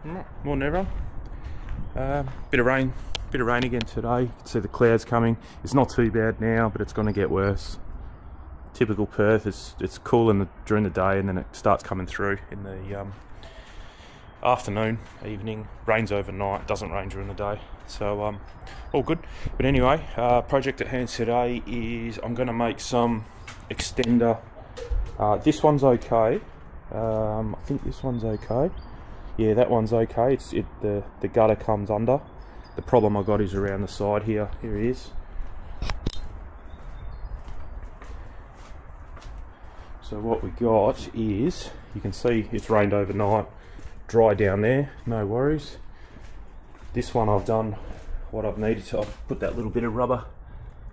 Morning everyone. Bit of rain again today. You can see the clouds coming. It's not too bad now, but it's going to get worse. Typical Perth. It's cool during the day, and then it starts coming through in the afternoon, evening. Rains overnight. Doesn't rain during the day. So all good. But anyway, project at hand today is I'm going to make some extender. This one's okay. I think this one's okay. Yeah, that one's okay. The gutter comes under. The problem I got is around the side here. Here it is. So what we got is, you can see it's rained overnight. Dry down there, no worries. This one I've done what I've needed to. I've put that little bit of rubber,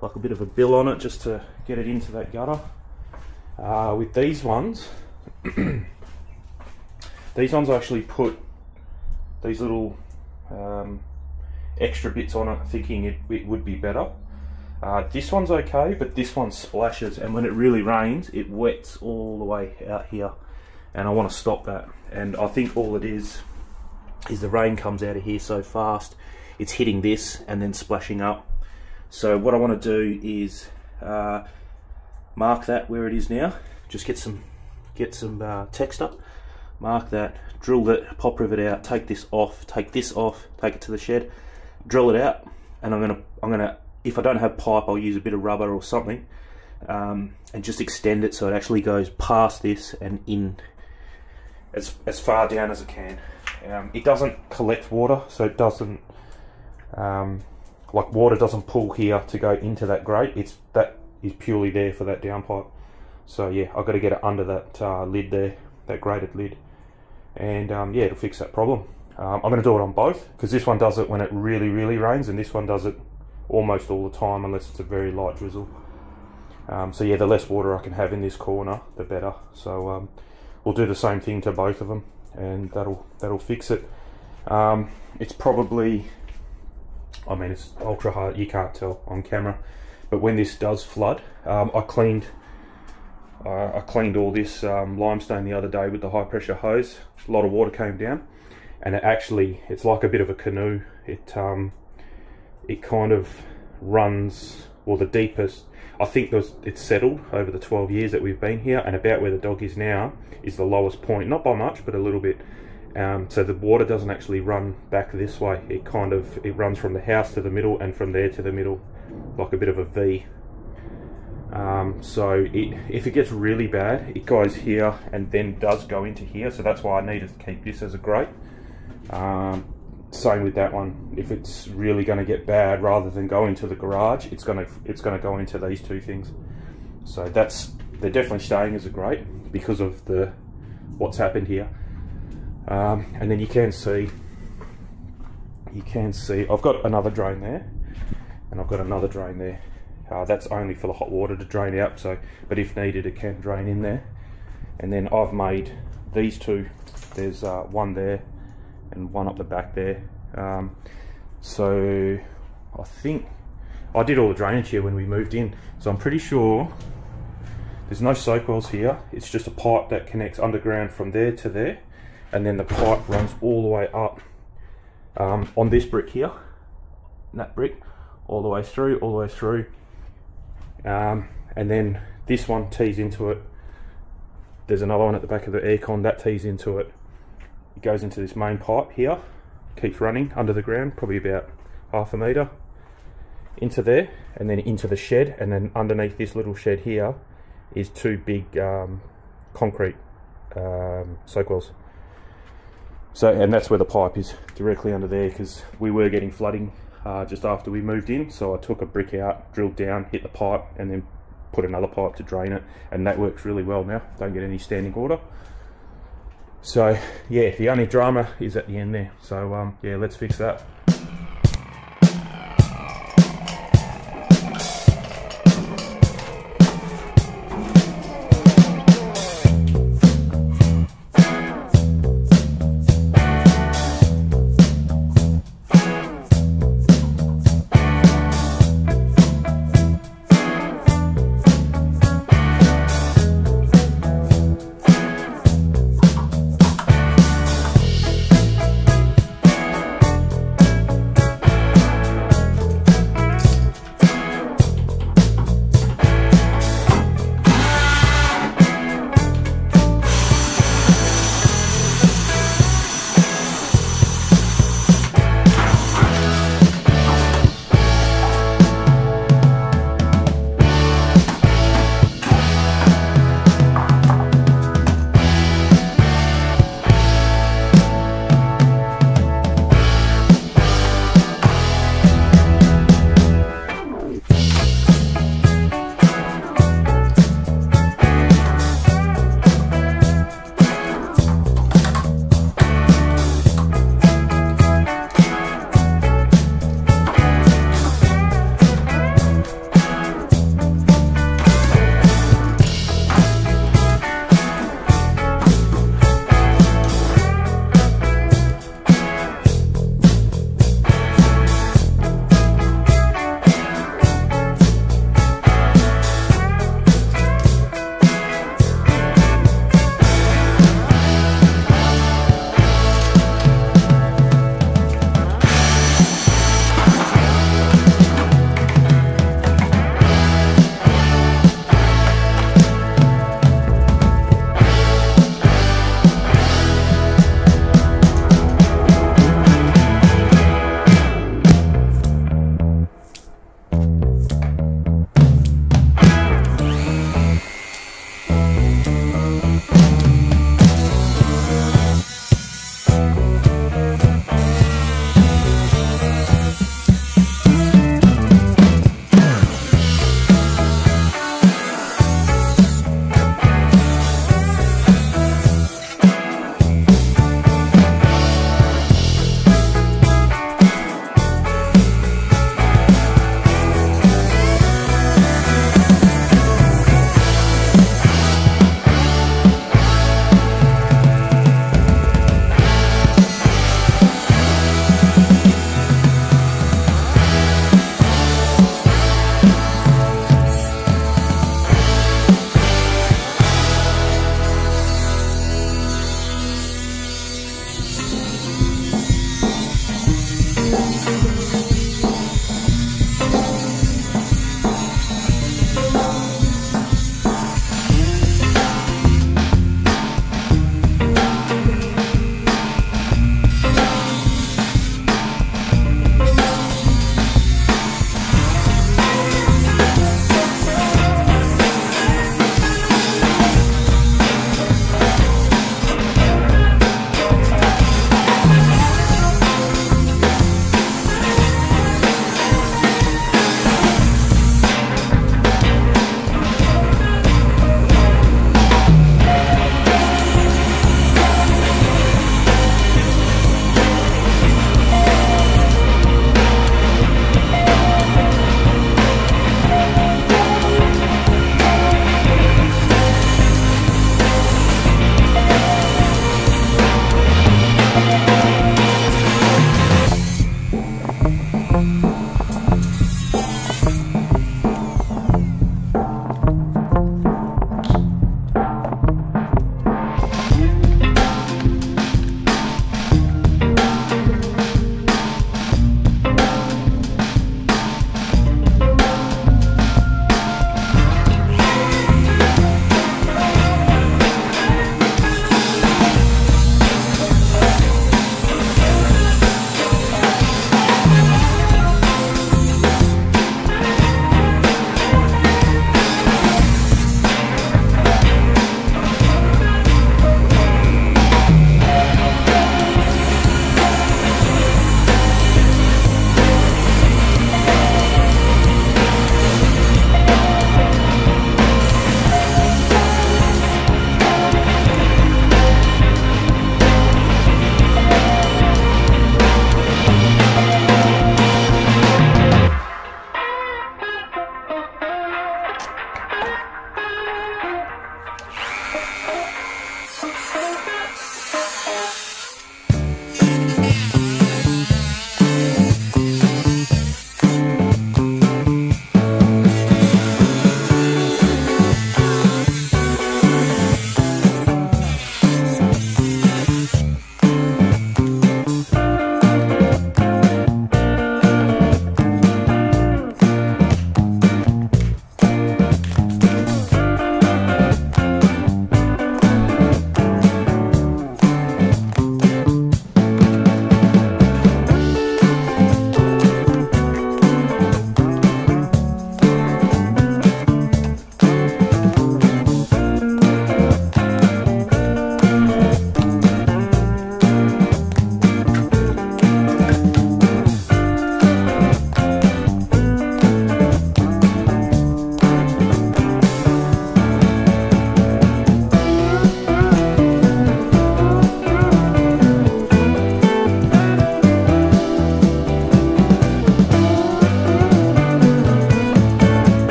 like a bit of a bill on it, just to get it into that gutter. With these ones, these ones I actually put these little extra bits on it, thinking it would be better. This one's okay, but this one splashes, and when it really rains, it wets all the way out here, and I want to stop that. And I think all it is the rain comes out of here so fast, it's hitting this and then splashing up. So what I want to do is mark that where it is now. Just get some text up. Mark that, drill that pop rivet out, take this off, take this off, take it to the shed, drill it out, and I'm gonna if I don't have pipe, I'll use a bit of rubber or something, and just extend it so it actually goes past this and in as far down as it can. It doesn't collect water, so it doesn't like water doesn't pull here to go into that grate. That is purely there for that downpipe. So yeah, I've got to get it under that lid there, that grated lid. And yeah, it'll fix that problem. I'm going to do it on both, because this one does it when it really rains, and this one does it almost all the time unless it's a very light drizzle. So yeah, the less water I can have in this corner, the better. So we'll do the same thing to both of them, and that'll fix it. It's probably, I mean, it's ultra hard, you can't tell on camera, but when this does flood, I cleaned all this limestone the other day with the high pressure hose. A lot of water came down, and it's like a bit of a canoe. It kind of runs, well, the deepest, I think it's settled over the 12 years that we've been here, and about where the dog is now is the lowest point, not by much, but a little bit. So the water doesn't actually run back this way. It runs from the house to the middle, and from there to the middle, like a bit of a V. So if it gets really bad, it goes here and then does go into here. So that's why I needed to keep this as a grate. Same with that one. If it's really going to get bad, rather than go into the garage, it's going to go into these two things. So they're definitely staying as a grate because of what's happened here. And then you can see I've got another drain there, and I've got another drain there. That's only for the hot water to drain out, but if needed it can drain in there. And then I've made these two, there's one there and one up the back there. So I think I did all the drainage here when we moved in, so I'm pretty sure there's no soak wells here. It's just a pipe that connects underground from there to there, and then the pipe runs all the way up on this brick here, and that brick all the way through. And then this one tees into it. There's another one at the back of the aircon that tees into it. It goes into this main pipe here, keeps running under the ground, probably about half a metre into there, and then into the shed. And then underneath this little shed here is two big concrete soak wells. So, and that's where the pipe is, directly under there, because we were getting flooding just after we moved in. So I took a brick out, drilled down, hit the pipe, and then put another pipe to drain it, and that works really well now. Don't get any standing water. So yeah, the only drama is at the end there. So yeah, let's fix that.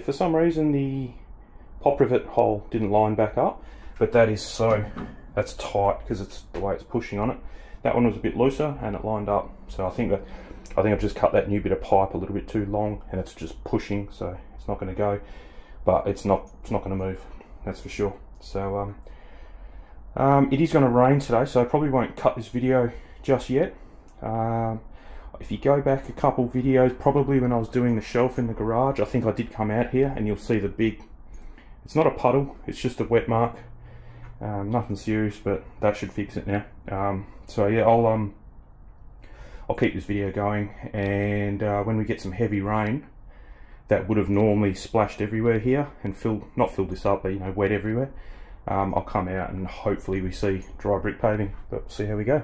For some reason the pop rivet hole didn't line back up, but that's tight because it's the way it's pushing on it. That one was a bit looser and it lined up, so I think I've just cut that new bit of pipe a little bit too long and it's just pushing, so it's not going to go, but it's not going to move, that's for sure. So it is going to rain today, so I probably won't cut this video just yet. If you go back a couple videos, probably when I was doing the shelf in the garage, I think I did come out here and you'll see the big, it's not a puddle, it's just a wet mark. Nothing serious, but that should fix it now. So yeah, I'll keep this video going, and when we get some heavy rain that would have normally splashed everywhere here and not filled this up, but you know, wet everywhere, I'll come out and hopefully we see dry brick paving, but we'll see how we go.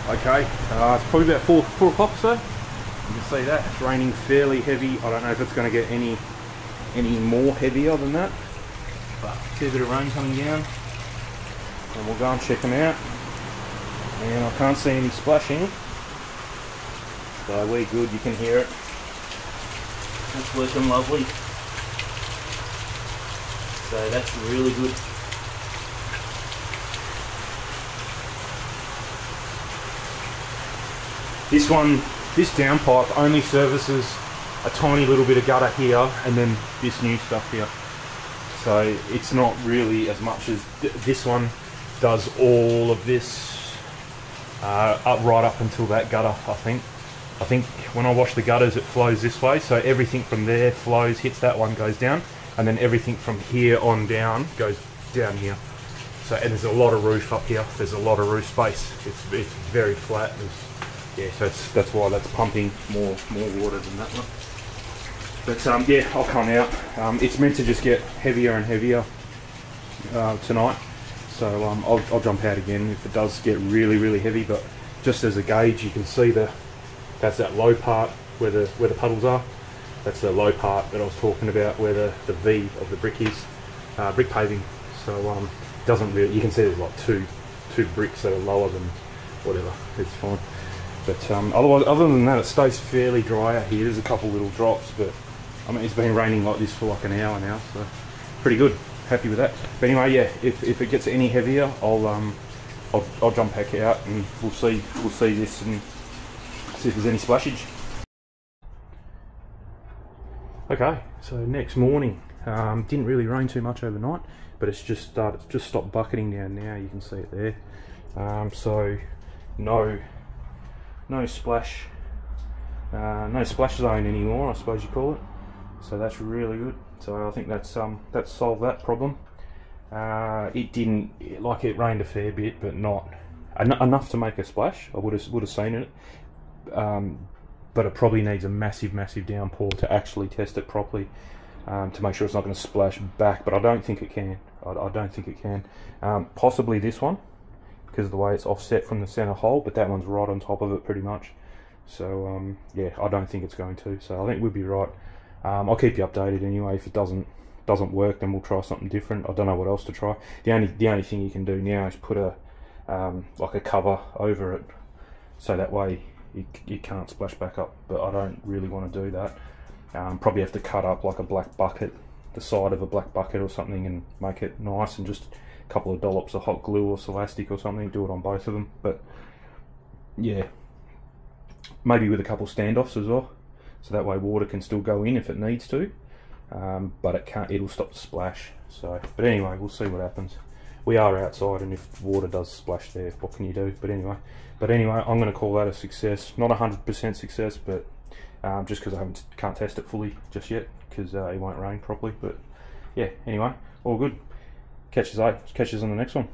Okay, it's probably about 4 o'clock or so. You can see that it's raining fairly heavy. I don't know if it's going to get any more heavier than that, but see a bit of rain coming down, and we'll go and check them out. And I can't see any splashing, so we're good. You can hear it. It's working lovely. So that's really good. This downpipe only services a tiny little bit of gutter here and then this new stuff here. So it's not really as much as this one does all of this right up until that gutter, I think. I think when I wash the gutters it flows this way, so everything from there flows, hits that one, goes down, and then everything from here on down goes down here. So, and there's a lot of roof up here, there's a lot of roof space, it's very flat. Yeah, so that's why that's pumping more water than that one. But yeah, I'll come out. It's meant to just get heavier and heavier tonight, so I'll jump out again if it does get really heavy. But just as a gauge, you can see that's that low part where the puddles are. That's the low part that I was talking about, where the V of the brick is, brick paving. So doesn't really, you can see there's like two bricks that are lower than whatever. It's fine. But otherwise, other than that, it stays fairly dry out here. There's a couple little drops, but I mean, it's been raining like this for like an hour now, so pretty good. Happy with that. But anyway, yeah, if it gets any heavier, I'll jump back out and we'll see this and see if there's any splashage. Okay, so next morning, didn't really rain too much overnight, but it's just stopped bucketing down now. You can see it there. So no splash, no splash zone anymore, I suppose you call it. So that's really good. So I think that's solved that problem. It didn't, like, it rained a fair bit, but not enough to make a splash. I would have seen it. But it probably needs a massive downpour to actually test it properly, to make sure it's not going to splash back. But I don't think it can. I don't think it can. Possibly this one, because of the way it's offset from the center hole, but that one's right on top of it pretty much. So yeah, I don't think it's going to. So I think we'll be right. I'll keep you updated anyway. If it doesn't work, then we'll try something different. I don't know what else to try. The only thing you can do now is put a like a cover over it, so that way you can't splash back up. But I don't really want to do that. Probably have to cut up like a black bucket, the side of a black bucket or something, and make it nice, and just a couple of dollops of hot glue or Celastic or something. Do it on both of them. But yeah, maybe with a couple standoffs as well, so that way water can still go in if it needs to, but it can't. It'll stop the splash. So, but anyway, we'll see what happens. We are outside, and if water does splash there, what can you do? But anyway, I'm going to call that a success. Not 100% success, but just because I can't test it fully just yet, because it won't rain properly. But yeah, anyway, all good. Catch us on the next one.